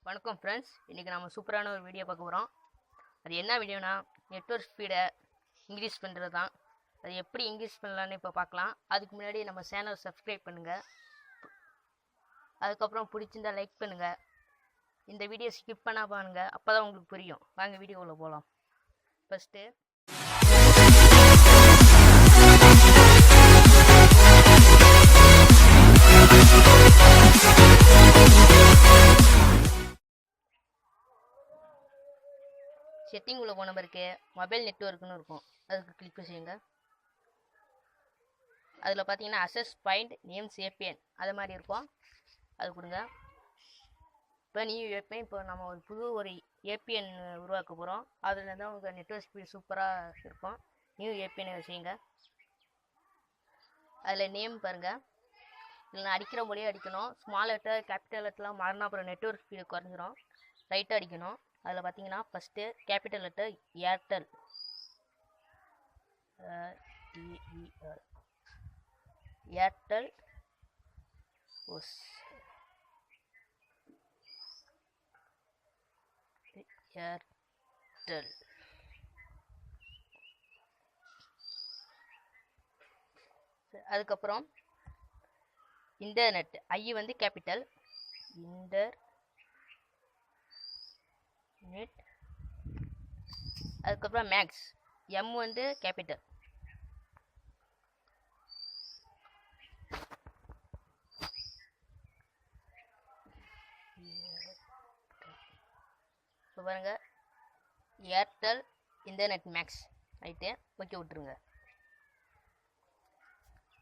வணக்கம் ஃப்ரெண்ட்ஸ், இன்றைக்கி நம்ம சூப்பரான ஒரு வீடியோ பார்க்க போகிறோம். அது என்ன வீடியோனா, நெட்வொர்க் ஸ்பீடை இன்க்ரீஸ் பண்ணுறது தான். அது எப்படி இன்க்ரீஸ் பண்ணலான்னு இப்போ பார்க்கலாம். அதுக்கு முன்னாடி நம்ம சேனலை சப்ஸ்கிரைப் பண்ணுங்கள். அதுக்கப்புறம் பிடிச்சிருந்தா லைக் பண்ணுங்கள். இந்த வீடியோ ஸ்கிப் பண்ணால் பாருங்கள், அப்போ தான் உங்களுக்கு புரியும். வாங்க வீடியோவில் போகலாம். ஃபஸ்ட்டு செட்டிங் உள்ள போன பிறகு மொபைல் நெட்வொர்க்குன்னு இருக்கும், அதுக்கு கிளிக் செய்யுங்க. அதில் பார்த்தீங்கன்னா அசஸ் பாயிண்ட் நேம்ஸ் ஏபிஎன் அது மாதிரி இருக்கும், அது கொடுங்க. இப்போ இப்போ நம்ம ஒரு ஏபிஎன் உருவாக்க போகிறோம். அதில் தான் உங்கள் நெட்வொர்க் ஸ்பீட் சூப்பராக இருக்கும். நியூ ஏபிஎன் செய்யுங்க. அதில் நேம் பாருங்கள், இதில் அடிக்கிற மொழியே அடிக்கணும். ஸ்மால் லெட்டர் கேபிட்டல் லெட்டர்லாம் மாறினா அப்புறம் நெட்வொர்க் ஸ்பீடு குறைஞ்சிரும். ரைட்டாக அடிக்கணும். அதில் பார்த்தீங்கன்னா first capital letter Airtel, Airtel Airtel. அதுக்கப்புறம் இன்டர்நெட், ஐ வந்து கேபிட்டல், இன்டர்நெட். அதுக்கப்புறம் மேக்ஸ், எம் வந்து கேபிட்டல். இப்போ பாருங்க, Airtel internet max right, okay விட்டுருங்க.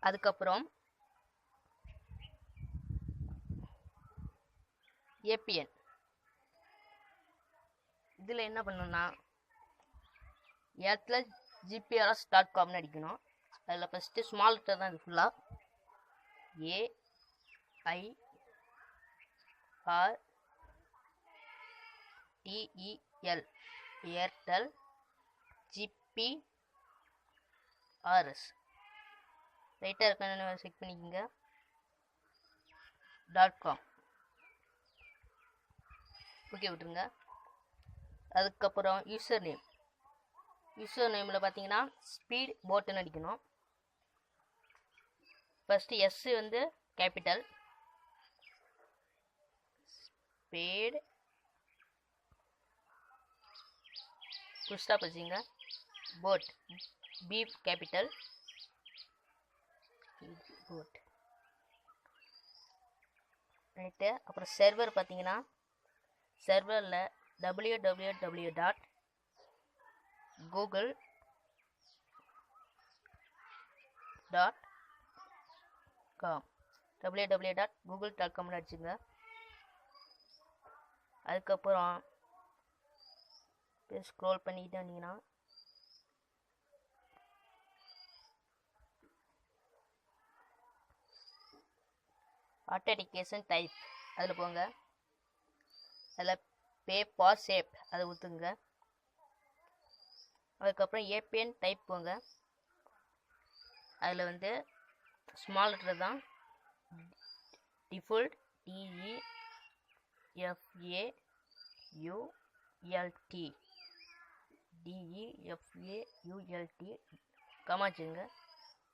அதுக்கப்புறம் ஏபிஎன், இதில் என்ன பண்ணணும்னா ஏர்டெல் GPRS.comனு அடிக்கணும். அதில் ஃபஸ்ட்டு ஸ்மால் லெட்டர் தான் இது ஃபுல்லாக, AIRTEL, ஏர்டெல் GPRS. ரைட்டாக இருக்கான்னு செக் பண்ணிக்கோங்க. .com, ஓகே விட்டுருங்க. அதுக்கப்புறம் யூசர் நேமில் பார்த்தீங்கன்னா ஸ்பீட் போட்டுன்னு அடிக்கணும். ஃபஸ்ட்டு எஸ் வந்து கேபிட்டல், ஸ்பீட் ஃபுல் ஸ்டாப் வச்சுங்க. Bot, B capital, bot right. அப்புறம் சர்வர் பார்த்தீங்கன்னா சர்வரில் www.google.com அடிச்சுங்க. அதுக்கப்புறம் ஸ்க்ரோல் பண்ணிக்கிட்டே வந்தீங்கன்னா ஆத்தென்டிகேஷன் டைப், அதில் போங்க. அதில் பேப்பர் ஷேப் அதை ஊற்றுங்க. அதுக்கப்புறம் ஏபிஎன் டைப் போங்க. அதில் வந்து ஸ்மால் லெட்டர் தான், டிஃபால்ட் DEFAULT கமா வச்சுங்க.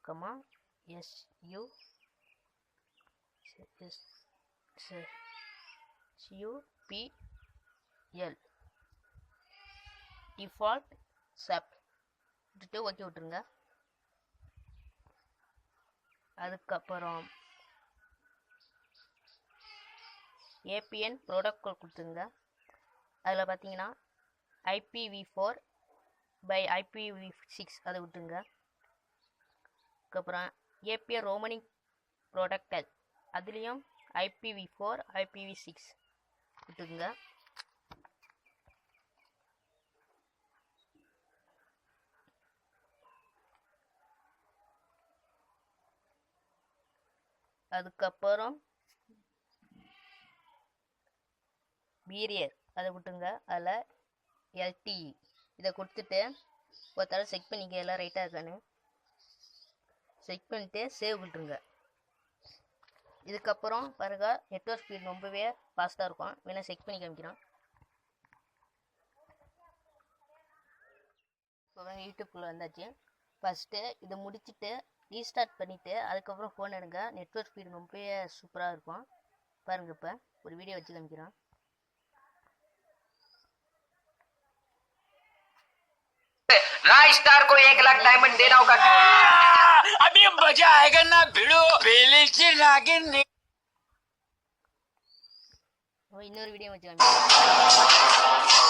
கமா SUPL டிஃபால்ட் சப் விட்டுட்டு ஓகே விட்டுருங்க. அதுக்கப்புறம் ஏபிஎன் ப்ரோட்டோகால் கொடுத்துருங்க. அதில் பார்த்தீங்கன்னா IPv4/IPv6 அதை விட்டுருங்க. அதுக்கப்புறம் ஏபிஎன் ரோமனிக் ப்ரோட்டோகால், அதுலேயும் IPv4/IPv6 விட்டுருங்க. அதுக்கப்புறம் பீரியர் அதை விட்டுங்க. அதில் LTE இதை கொடுத்துட்டு ஒரு தடவை செக் பண்ணிக்க எல்லாம் ரைட்டாக இருக்கான்னு. செக் பண்ணிட்டு சேவ் விட்டுருங்க. இதுக்கப்புறம் பாருங்க நெட்வொர்க் ஸ்பீட் ரொம்பவே ஃபாஸ்ட்டாக இருக்கும். வேணால் செக் பண்ணி காமிக்கிறோம். இப்போ யூடியூப்குள்ளே வந்தாச்சு. ஃபஸ்ட்டு இதை முடிச்சுட்டு ரீஸ்டார்ட் பண்ணிவிட்டு அதுக்கப்புறம் ஃபோன் எடுங்க. நெட்வொர்க் ஸ்பீடு ரொம்பவே சூப்பராக இருக்கும். பாருங்கள், இப்போ ஒரு வீடியோ வச்சு காமிக்கிறோம். राज स्टार को 1 लाख डायमंड देना होगा। अभी मजा आएगा ना भिड़ो पहले से नागिन இன்னொரு வீடியோ வச்சு காமிக்கிறோம்.